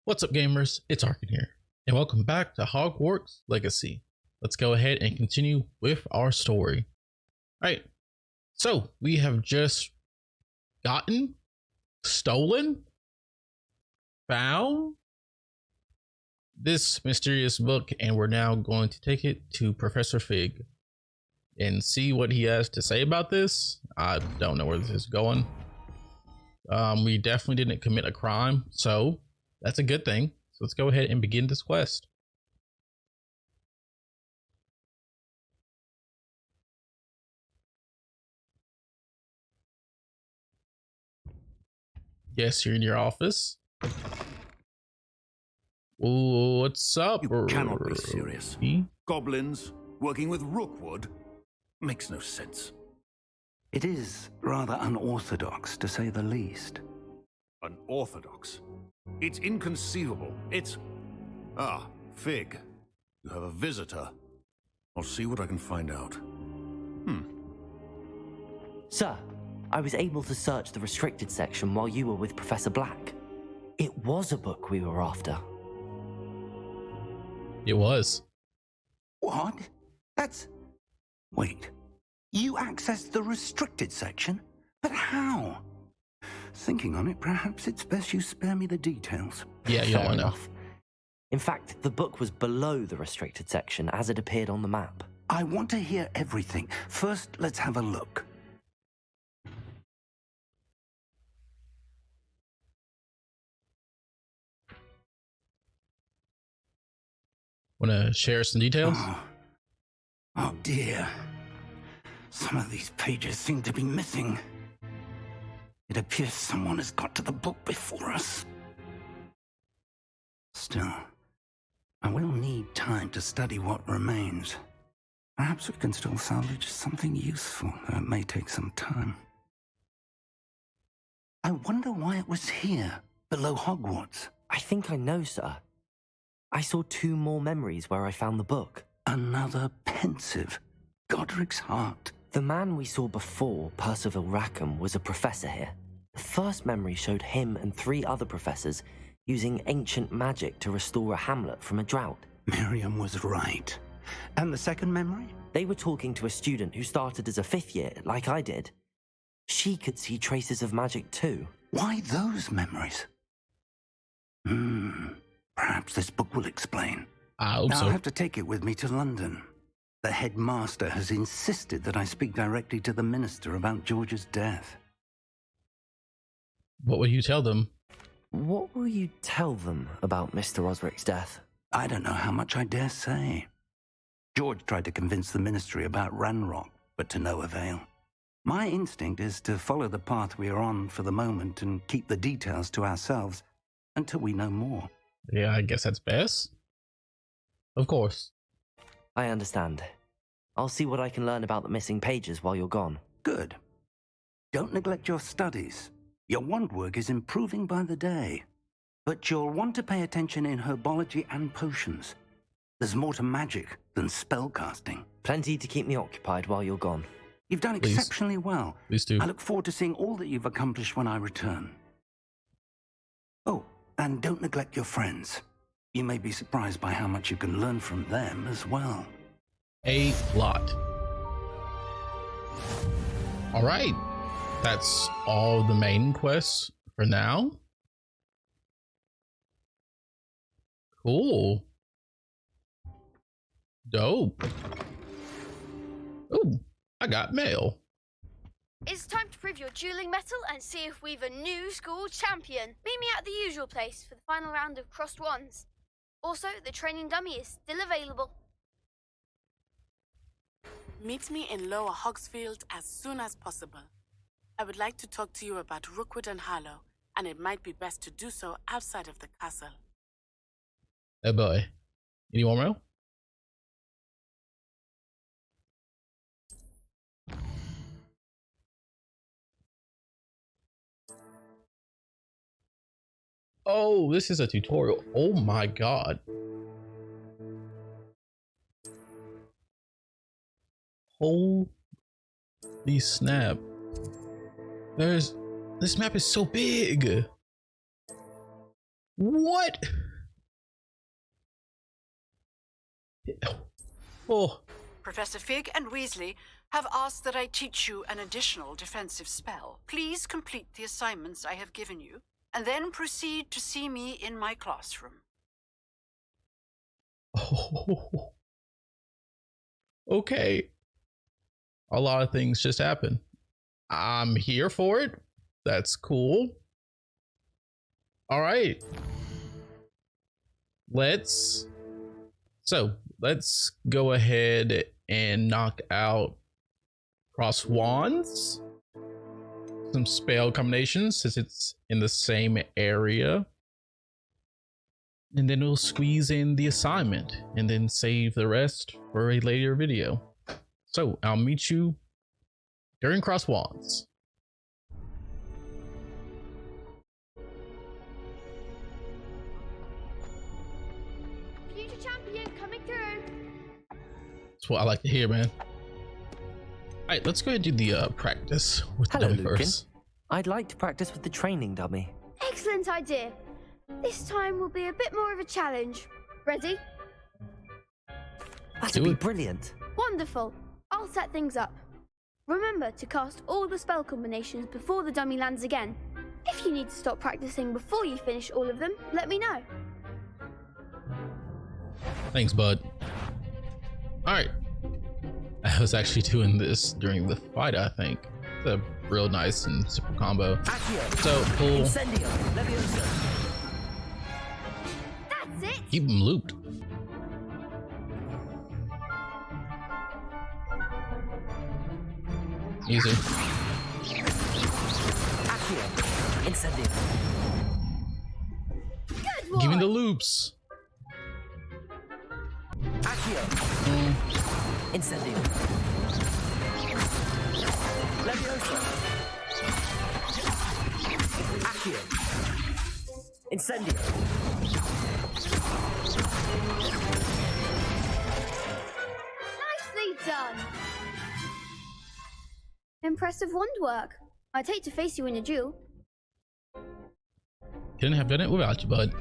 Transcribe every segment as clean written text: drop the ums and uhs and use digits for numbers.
What's up, gamers? It's Arkin here, and welcome back to Hogwarts Legacy. Let's go ahead and continue with our story. Alright, so we have just gotten, stolen, found this mysterious book, and we're now going to take it to Professor Fig and see what he has to say about this. I don't know where this is going. We definitely didn't commit a crime, so that's a good thing. So let's go ahead and begin this quest. Yes, you're in your office. What's up? You cannot be serious. Goblins working with Rookwood makes no sense. It is rather unorthodox, to say the least. Unorthodox? It's inconceivable. It's... Ah, Fig. You have a visitor. I'll see what I can find out. Sir, I was able to search the restricted section while you were with Professor Black. It was a book we were after. It was. What? That's... Wait. You accessed the restricted section? But how? Thinking on it, perhaps it's best you spare me the details. Yeah, you don't want to know. In fact, the book was below the restricted section as it appeared on the map. I want to hear everything. First, let's have a look. Want to share some details? Oh dear. Some of these pages seem to be missing. It appears someone has got to the book before us. Still, I will need time to study what remains. Perhaps we can still salvage something useful, though it may take some time. I wonder why it was here, below Hogwarts. I think I know, sir. I saw 2 more memories where I found the book. Another pensive. Godric's heart. The man we saw before, Percival Rackham, was a professor here. The first memory showed him and 3 other professors using ancient magic to restore a hamlet from a drought. Miriam was right. And the second memory? They were talking to a student who started as a 5th year, like I did. She could see traces of magic too. Why those memories? Perhaps this book will explain. I hope so. I'll have to take it with me to London. The headmaster has insisted that I speak directly to the minister about George's death. What will you tell them? What will you tell them about Mr. Osric's death? I don't know how much I dare say. George tried to convince the ministry about Ranrock, but to no avail. My instinct is to follow the path we are on for the moment and keep the details to ourselves until we know more. Yeah, I guess that's best. Of course. I understand. I'll see what I can learn about the missing pages while you're gone. Good. Don't neglect your studies. Your wand work is improving by the day. But you'll want to pay attention in herbology and potions. There's more to magic than spellcasting. Plenty to keep me occupied while you're gone. You've done Please. exceptionally well. Please do. I look forward to seeing all that you've accomplished when I return. Oh, and don't neglect your friends. You may be surprised by how much you can learn from them as well. A lot. All right. That's all the main quests for now. Cool. Dope. Oh, I got mail. It's time to prove your dueling mettle and see if we've a new school champion. Meet me at the usual place for the final round of crossed wands. Also, the training dummy is still available. Meet me in Lower Hogsfield as soon as possible. I would like to talk to you about Rookwood and Harlow, and it might be best to do so outside of the castle. Oh boy. Any more mail? Oh, this is a tutorial. Oh my god. Holy snap. This map is so big. What? Oh, Professor Fig and Weasley have asked that I teach you an additional defensive spell. Please complete the assignments I have given you, and then proceed to see me in my classroom. oh. Okay. A lot of things just happened. I'm here for it. That's cool. All right. Let's go ahead and knock out cross wands. Some spell combinations since it's in the same area. And then we'll squeeze in the assignment and then save the rest for a later video. So I'll meet you during cross wands. Future champion coming through. That's what I like to hear, man. All right, let's go ahead and do the practice with the Hello, dummy Lucan. first. I'd like to practice with the training dummy. Excellent idea. This time will be a bit more of a challenge. Ready? That'd Do be it. brilliant. Wonderful. I'll set things up. Remember to cast all the spell combinations before the dummy lands again. If you need to stop practicing before you finish all of them, let me know. Thanks, bud. All right. I was actually doing this during the fight, I think. It's a real nice and simple combo. So pull, Incendio. Leviosa. That's it. keep them looped. Easy. Accio. Incendio. Good one. Give me the loops. Accio. Incendio. Leviosa. Accio. Incendio. Nicely done. Impressive wand work. I'd hate to face you in a duel. Couldn't have done it without you, bud.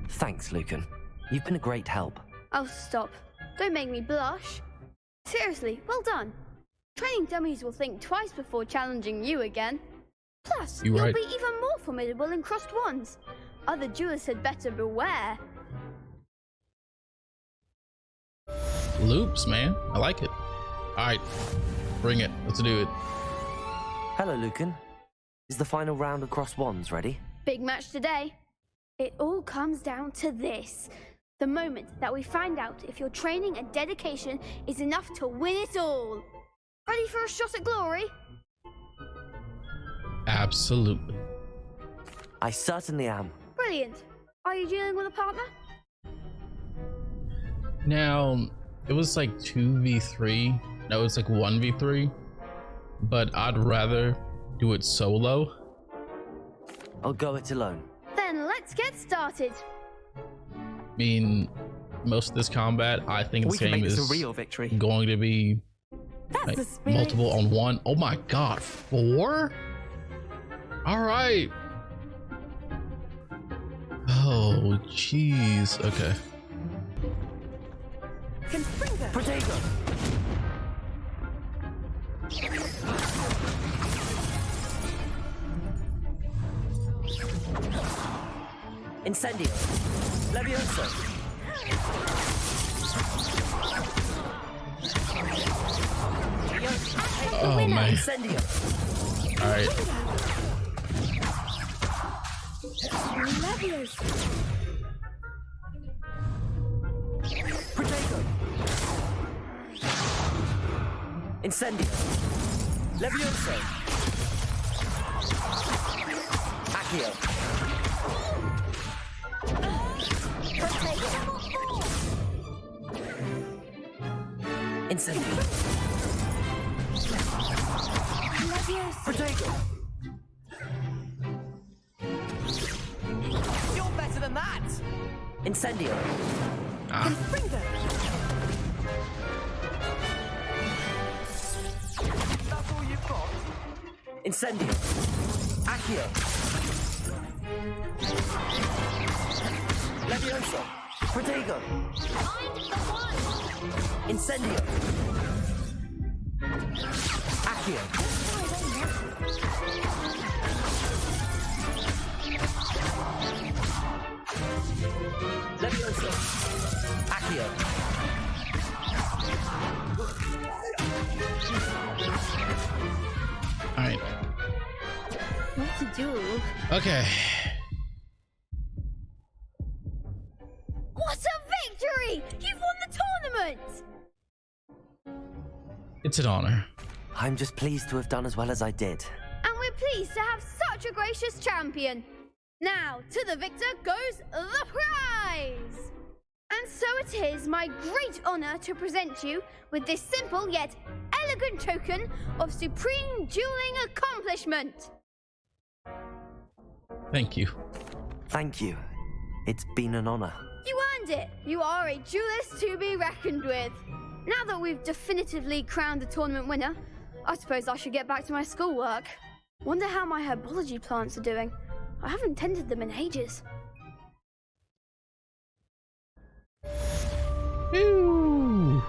Thanks, Lucan. You've been a great help. Oh, stop. Don't make me blush. Seriously, well done. Training dummies will think twice before challenging you again. Plus, You're you'll right. be even more formidable in crossed wands. Other duelists had better beware. Loops, man. I like it. All right, bring it. Let's do it. Hello, Lucan. Is the final round across wands ready? Big match today. It all comes down to this. The moment that we find out if your training and dedication is enough to win it all. Ready for a shot at glory? Absolutely. I certainly am. Brilliant. Are you dealing with a partner? Now, it was like 2v3. No, it's like 1v3. But I'd rather do it solo. I'll go it alone. Then let's get started. I mean, most of this combat, I think this game is victory. going to be like the spirit. multiple on one. Oh my god, 4? All right. Oh, jeez. Okay. Protego. Incendio. Leviosa. Oh man. Incendio. All right. Protego. Incendio. Leviosa. Accio. Incendio. Protego. You're better than that. Incendio. Ah, That's all you've got. Incendio. Accio. Leviosa! Protego! Incendio! Accio! Leviosa! Accio! Alright. What to do? Okay. What a victory! You've won the tournament! It's an honor. I'm just pleased to have done as well as I did. And we're pleased to have such a gracious champion. Now, to the victor goes the prize! And so it is my great honor to present you with this simple yet elegant token of supreme dueling accomplishment. Thank you. Thank you. It's been an honor. You earned it. You are a duelist to be reckoned with. Now that we've definitively crowned the tournament winner, I suppose I should get back to my schoolwork. Wonder how my herbology plants are doing. I haven't tended them in ages. Woo.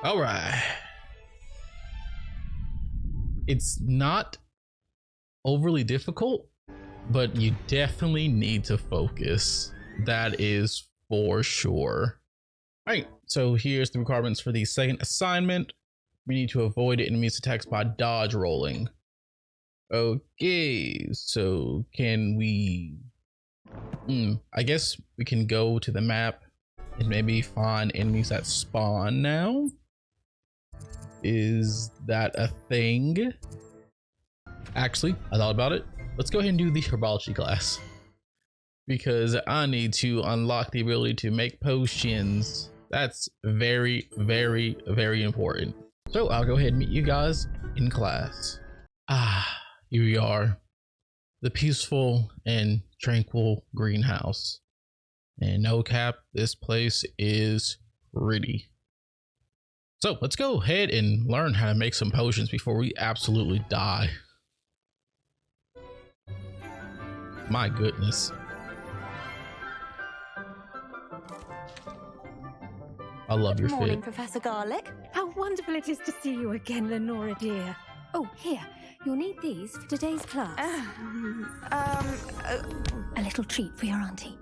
All right. It's not overly difficult, but you definitely need to focus. That is for sure. All right, so here's the requirements for the second assignment. We need to avoid enemies' attacks by dodge rolling. Okay, so can we... I guess we can go to the map and maybe find enemies that spawn now. Is that a thing? Actually, I thought about it. Let's go ahead and do the herbology class, because I need to unlock the ability to make potions. That's very, very, very important. So I'll go ahead and meet you guys in class. Here we are. The peaceful and tranquil greenhouse. And no cap, this place is pretty. So let's go ahead and learn how to make some potions before we absolutely die. My goodness. I love your Good morning, fit. Professor Garlick. How wonderful it is to see you again, Lenora dear. Oh, here, you'll need these for today's class. A little treat for your auntie.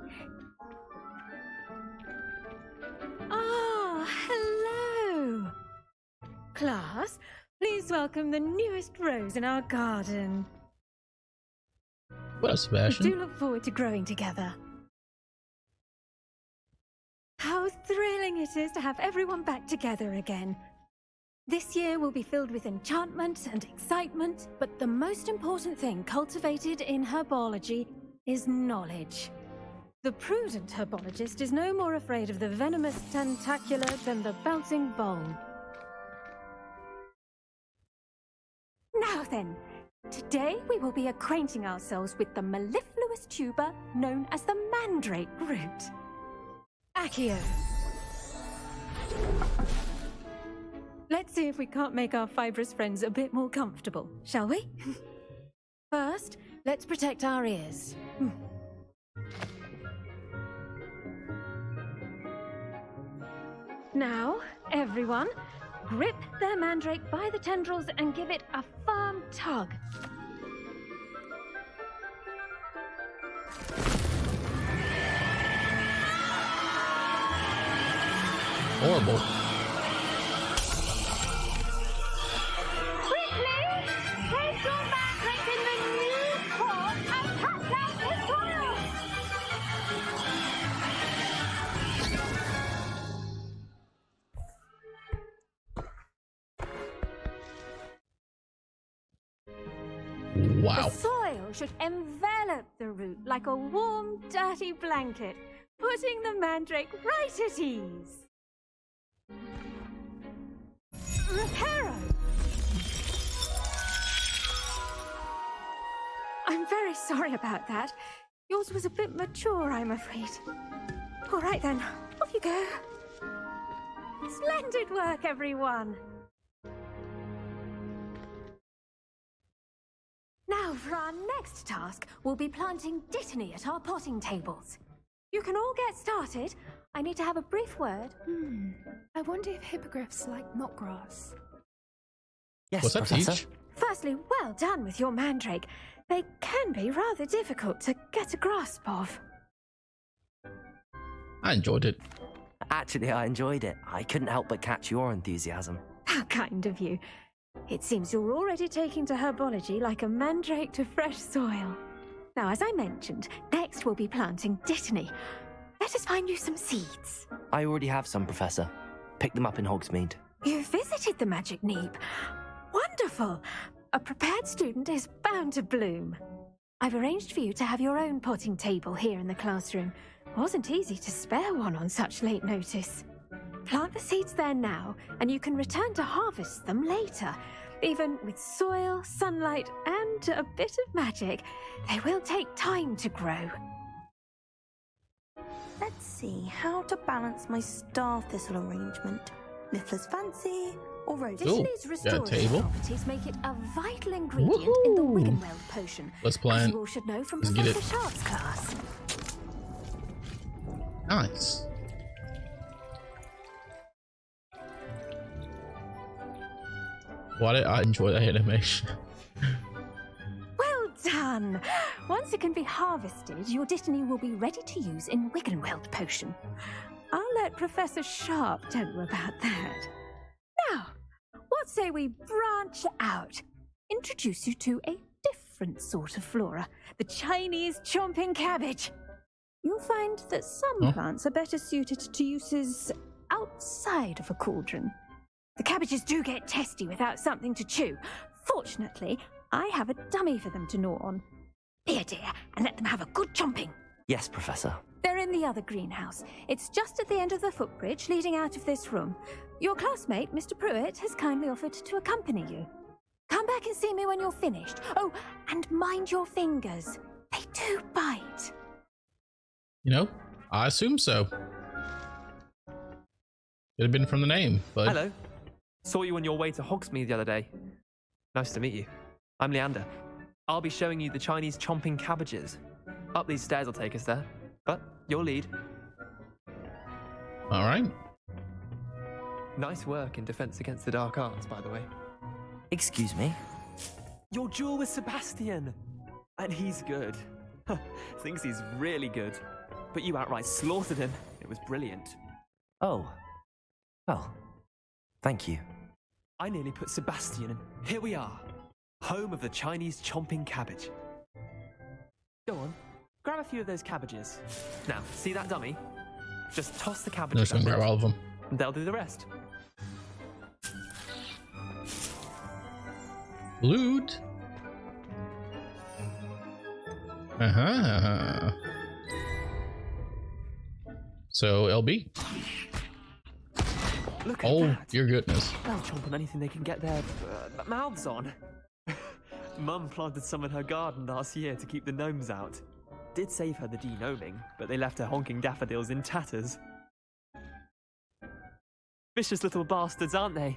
Oh, hello. Class, please welcome the newest rose in our garden. What up, We Sebastian? do look forward to growing together. How thrilling it is to have everyone back together again. This year will be filled with enchantment and excitement, but the most important thing cultivated in herbology is knowledge. The prudent herbologist is no more afraid of the venomous tentacular than the bouncing bone. Now then, today we will be acquainting ourselves with the mellifluous tuber known as the mandrake root. Accio. Let's see if we can't make our fibrous friends a bit more comfortable, shall we? First, let's protect our ears. Now, everyone, grip their mandrake by the tendrils and give it a firm tug. Horrible. Quickly, take your mandrake in the new pot and cut out the soil. Wow. The soil should envelop the root like a warm, dirty blanket, putting the mandrake right at ease. Reparo! I'm very sorry about that. Yours was a bit mature, I'm afraid. All right then, off you go. Splendid work, everyone. Now, for our next task, we'll be planting Dittany at our potting tables. You can all get started. I need to have a brief word. I wonder if hippogriffs like mock grass. Yes, What's that, Professor? Teach? Firstly, well done with your mandrake. They can be rather difficult to get a grasp of. I enjoyed it. Actually, I enjoyed it. I couldn't help but catch your enthusiasm. How kind of you. It seems you're already taking to herbology like a mandrake to fresh soil. Now, as I mentioned, next we'll be planting Dittany. Let us find you some seeds. I already have some, Professor. Picked them up in Hogsmeade. You visited the Magic Neep. Wonderful! A prepared student is bound to bloom. I've arranged for you to have your own potting table here in the classroom. Wasn't easy to spare one on such late notice. Plant the seeds there now, and you can return to harvest them later. Even with soil, sunlight, and a bit of magic, they will take time to grow. Let's see how to balance my star thistle arrangement. Niffler's fancy or roses? Dittany's got a restorative table. properties make it a vital ingredient in the Woohoo! Wiggenweld potion. Let's As plant. you all should know from Let's get Professor it. Sharp's class. Nice. Why did I enjoy that animation? Well done! Once it can be harvested, your Dittany will be ready to use in Wiggenweld potion. I'll let Professor Sharp tell you about that. Now, what say we branch out? Introduce you to a different sort of flora, the Chinese chomping cabbage. You'll find that some plants are better suited to uses outside of a cauldron. The cabbages do get testy without something to chew. Fortunately, I have a dummy for them to gnaw on. Here, dear, and let them have a good chomping. Yes, Professor. They're in the other greenhouse. It's just at the end of the footbridge leading out of this room. Your classmate, Mr. Pruitt, has kindly offered to accompany you. Come back and see me when you're finished. Oh, and mind your fingers. They do bite. You know, I assume so. Could have been from the name, but Hello. Saw you on your way to Hogsmeade the other day. Nice to meet you. I'm Leander. I'll be showing you the Chinese chomping cabbages. Up these stairs will take us there, but your lead. all right. Nice work in Defense Against the Dark Arts, by the way. Excuse me? Your duel with Sebastian! And he's good. Thinks he's really good. But you outright slaughtered him. It was brilliant. Oh. Well, thank you. I nearly put Sebastian, and here we are. Home of the Chinese chomping cabbage. Go on, grab a few of those cabbages. Now, see that dummy? Just toss the I'm cabbages just gonna grab all of them. and they'll do the rest. Loot. So LB. Look at Oh, that. your goodness. They'll chomp on anything they can get their mouths on. Mum planted some in her garden last year to keep the gnomes out. Did save her the de-gnoming, but they left her honking daffodils in tatters. Vicious little bastards, aren't they?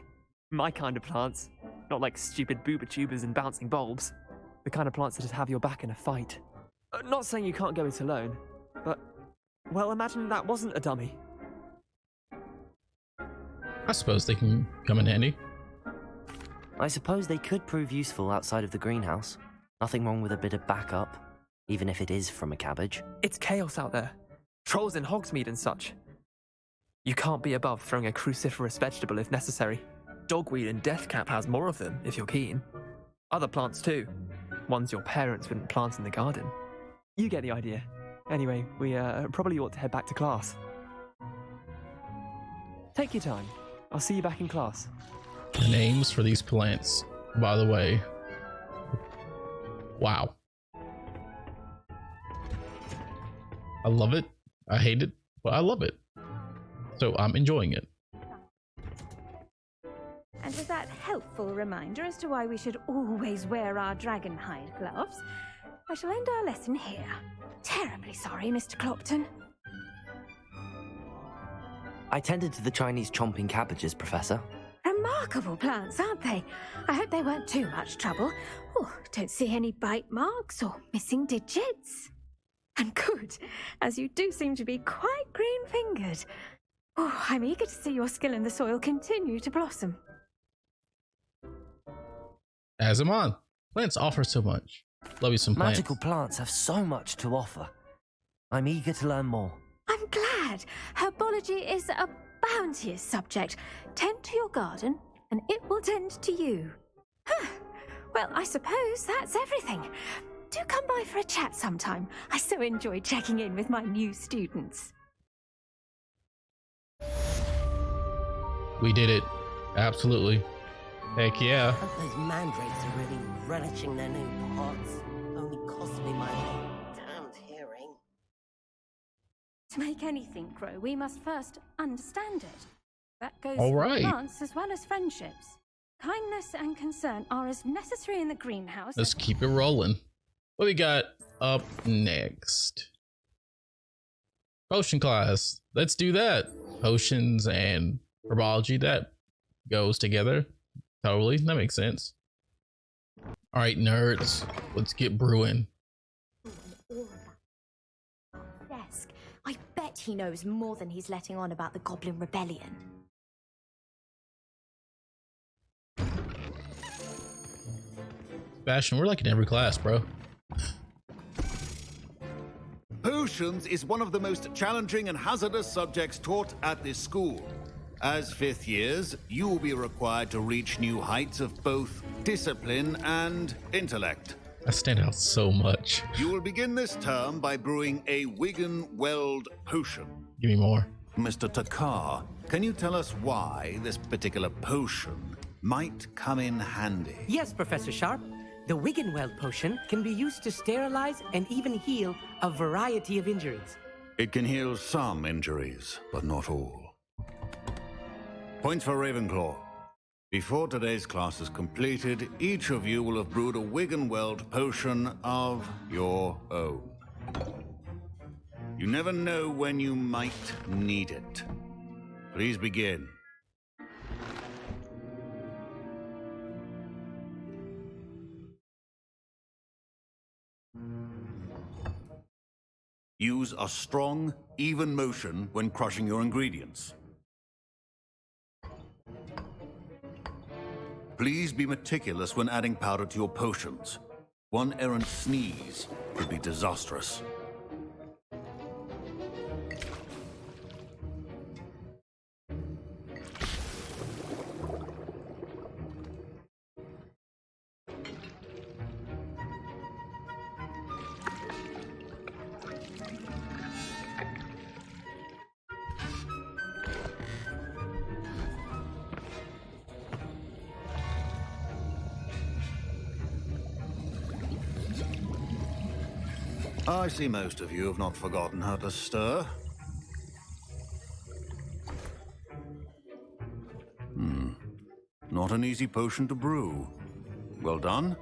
My kind of plants. Not like stupid booba tubers and bouncing bulbs. The kind of plants that just have your back in a fight. Not saying you can't go it alone, but, well, imagine that wasn't a dummy. I suppose they can come in handy. I suppose they could prove useful outside of the greenhouse. Nothing wrong with a bit of backup, even if it is from a cabbage. It's chaos out there. Trolls in Hogsmeade and such. You can't be above throwing a cruciferous vegetable if necessary. Dogweed and deathcap has more of them, if you're keen. Other plants too. Ones your parents wouldn't plant in the garden. You get the idea. Anyway, we probably ought to head back to class. Take your time. I'll see you back in class. The names for these plants, by the way. Wow. I love it. I hate it, but I love it. So I'm enjoying it. And with that helpful reminder as to why we should always wear our dragon hide gloves, I shall end our lesson here. Terribly sorry, Mr. Clopton. I tended to the Chinese chomping cabbages, Professor. From remarkable plants, aren't they? I hope they weren't too much trouble. Oh, don't see any bite marks or missing digits. And good, as you do seem to be quite green-fingered. Oh, I'm eager to see your skill in the soil continue to blossom. As am I. Plants offer so much. Love you some plants. Magical plants have so much to offer. I'm eager to learn more. I'm glad. Herbology is a bounteous subject. Tend to your garden, and it will tend to you. Huh. Well, I suppose that's everything. Do come by for a chat sometime. I so enjoy checking in with my new students. We did it. Absolutely. Heck yeah. I hope those mandrakes are really relishing their new pots. Only cost me my damned hearing. To make anything grow, we must first understand it. That goes All for right. plants as well as friendships. Kindness and concern are as necessary in the greenhouse. Let's keep it rolling. What we got up next? Potion class. Let's do that. Potions and herbology, that goes together. Totally. That makes sense. All right, nerds. Let's get brewing. Desk. I bet he knows more than he's letting on about the Goblin Rebellion. Bastion, we're like in every class, bro. Potions is one of the most challenging and hazardous subjects taught at this school. As fifth years, you will be required to reach new heights of both discipline and intellect. I stand out so much. You will begin this term by brewing a Wiggenweld potion. Give me more. Mr. Takar, can you tell us why this particular potion might come in handy? Yes, Professor Sharp. The Wiggenweld potion can be used to sterilize and even heal a variety of injuries. It can heal some injuries, but not all. Points for Ravenclaw. Before today's class is completed, each of you will have brewed a Wiggenweld potion of your own. You never know when you might need it. Please begin. Use a strong, even motion when crushing your ingredients. Please be meticulous when adding powder to your potions. One errant sneeze could be disastrous. I see most of you have not forgotten how to stir. Not an easy potion to brew. Well done.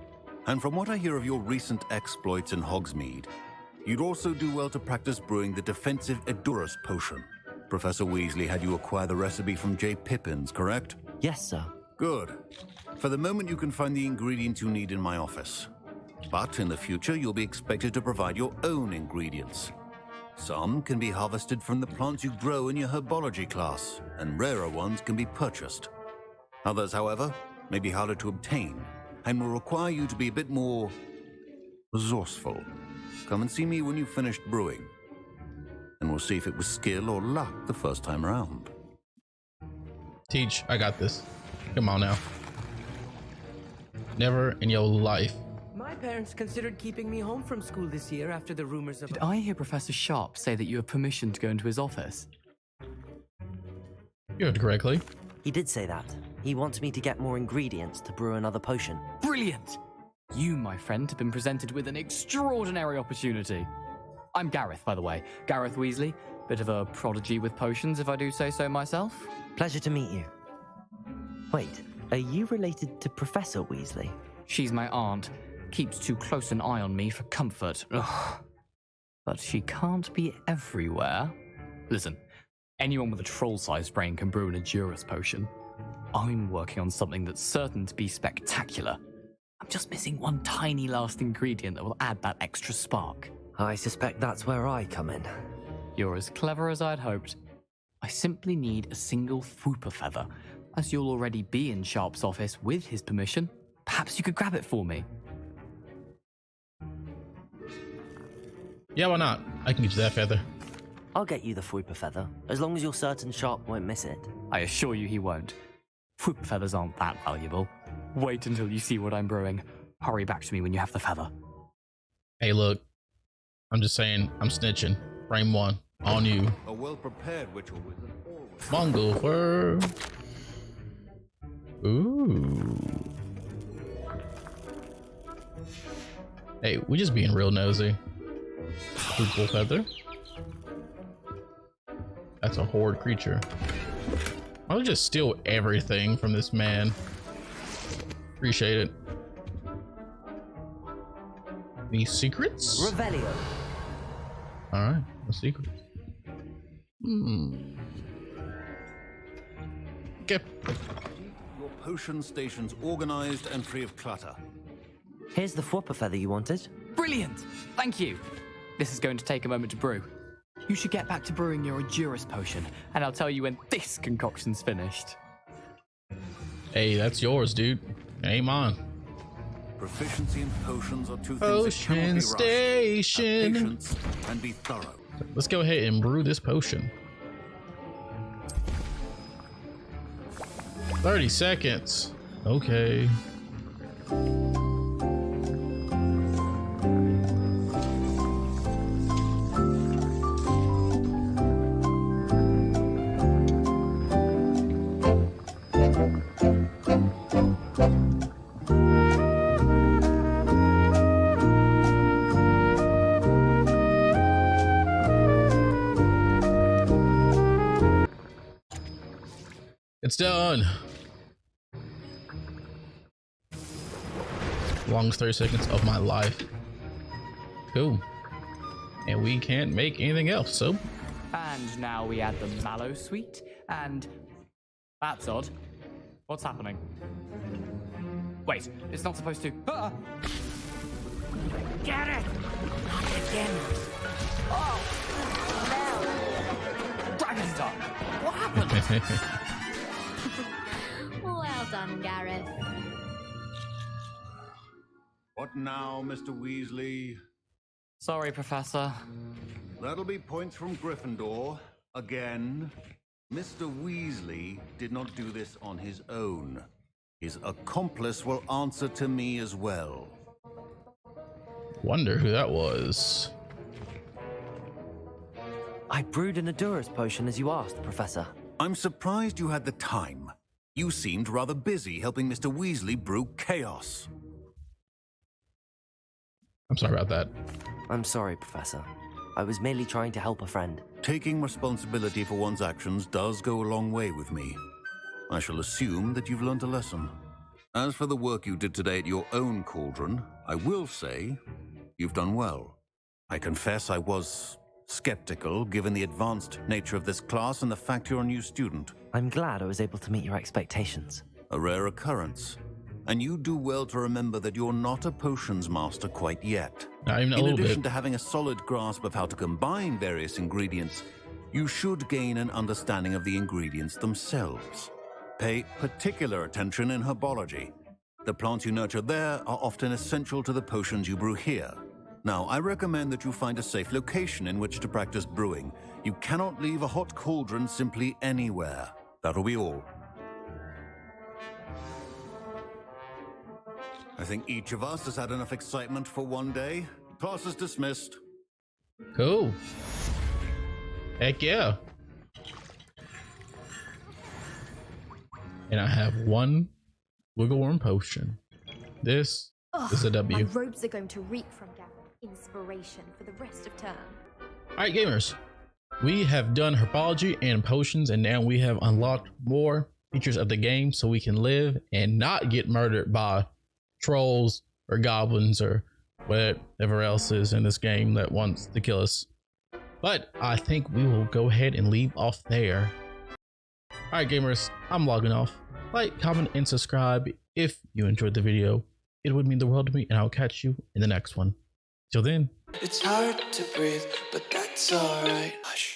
And from what I hear of your recent exploits in Hogsmeade, you'd also do well to practice brewing the defensive Edurus potion. Professor Weasley had you acquire the recipe from J. Pippins, correct? Yes, sir. Good. For the moment, you can find the ingredients you need in my office. But in the future, you'll be expected to provide your own ingredients. Some can be harvested from the plants you grow in your herbology class, and rarer ones can be purchased. Others, however, may be harder to obtain, and will require you to be a bit more resourceful. Come and see me when you've finished brewing, and we'll see if it was skill or luck the first time around. Teach, I got this. Come on now. Never in your life. My parents considered keeping me home from school this year after the rumors of... Did I hear Professor Sharp say that you have permission to go into his office? You heard correctly. He did say that. He wants me to get more ingredients to brew another potion. Brilliant! You, my friend, have been presented with an extraordinary opportunity. I'm Gareth, by the way. Gareth Weasley. Bit of a prodigy with potions, if I do say so myself. Pleasure to meet you. Wait, are you related to Professor Weasley? She's my aunt. Keeps too close an eye on me for comfort. Ugh. But she can't be everywhere. Listen, anyone with a troll-sized brain can brew an Edurus potion. I'm working on something that's certain to be spectacular. I'm just missing one tiny last ingredient that will add that extra spark. I suspect that's where I come in. You're as clever as I'd hoped. I simply need a single Fwooper feather. As you'll already be in Sharp's office with his permission, perhaps you could grab it for me. Yeah, why not? I can get you that feather. I'll get you the Fwooper feather, as long as you're certain Sharp won't miss it. I assure you he won't. Fwooper feathers aren't that valuable. Wait until you see what I'm brewing. Hurry back to me when you have the feather. Hey, look. I'm just saying, I'm snitching. Frame 1, on you. A well-prepared ritual wizard always... Mongol whir. Ooh. Hey, we just being real nosy. Fwooper feather. That's a horde creature. I'll just steal everything from this man. Appreciate it. Any secrets? Revelio. Alright, no secrets. Okay. Your potion station's organized and free of clutter. Here's the Fwooper feather you wanted. Brilliant! Thank you. This is going to take a moment to brew. You should get back to brewing your Endurus potion, and I'll tell you when this concoction's finished. Hey, that's yours, dude. Ain't mine. Proficiency in potions are two things Potion that cannot be rushed. station. Have patience and be thorough. Let's go ahead and brew this potion. 30 seconds. Okay. It's done. Longest 30 seconds of my life. Cool. And we can't make anything else, so. And now we add the mallow sweet, and that's odd. What's happening? Wait, it's not supposed to. Ah! Get it! Not again. Oh, no. Dragon's Dark! What happened? Well done, Gareth. What now, Mr. Weasley? Sorry, Professor. That'll be points from Gryffindor. Again. Mr. Weasley did not do this on his own. His accomplice will answer to me as well. Wonder who that was. I brewed an Endurus potion as you asked, Professor. I'm surprised you had the time. You seemed rather busy helping Mr. Weasley brew chaos. I'm sorry about that. I'm sorry, Professor. I was merely trying to help a friend. Taking responsibility for one's actions does go a long way with me. I shall assume that you've learned a lesson. As for the work you did today at your own cauldron, I will say you've done well. I confess I was skeptical given the advanced nature of this class and the fact you're a new student. I'm glad I was able to meet your expectations. A rare occurrence. And you do well to remember that you're not a potions master quite yet. Not even a In little addition bit. to having a solid grasp of how to combine various ingredients, you should gain an understanding of the ingredients themselves. Pay particular attention in herbology. The plants you nurture there are often essential to the potions you brew here. Now, I recommend that you find a safe location in which to practice brewing. You cannot leave a hot cauldron simply anywhere. That'll be all. I think each of us has had enough excitement for one day. Class is dismissed. Cool. Heck yeah. And I have one wiggle worm potion. This is a W. My robes are going to reek from Gareth. Inspiration for the rest of term. Alright, gamers. We have done herbology and potions, and now we have unlocked more features of the game so we can live and not get murdered by trolls or goblins or whatever else is in this game that wants to kill us. But I think we will go ahead and leave off there. Alright, gamers, I'm logging off. like, comment, and subscribe if you enjoyed the video. It would mean the world to me, and I'll catch you in the next one. Till then. It's hard to breathe, but that's alright. Hush.